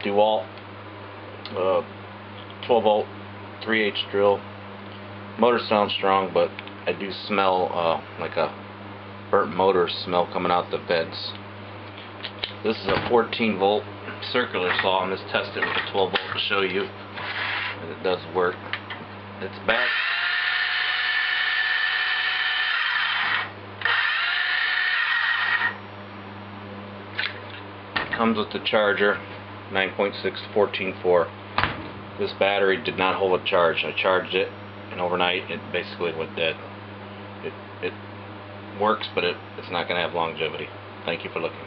dewalt 12 volt 3/8 drill. Motor sounds strong, but I do smell like a burnt motor smell coming out the beds. This is a 14 volt circular saw. I'm just testing it with a 12 volt to show you that it does work. It's back. It comes with the charger, 9.6 14.4. This battery did not hold a charge. I charged it, and overnight it basically went dead. It works, but it's not going to have longevity. Thank you for looking.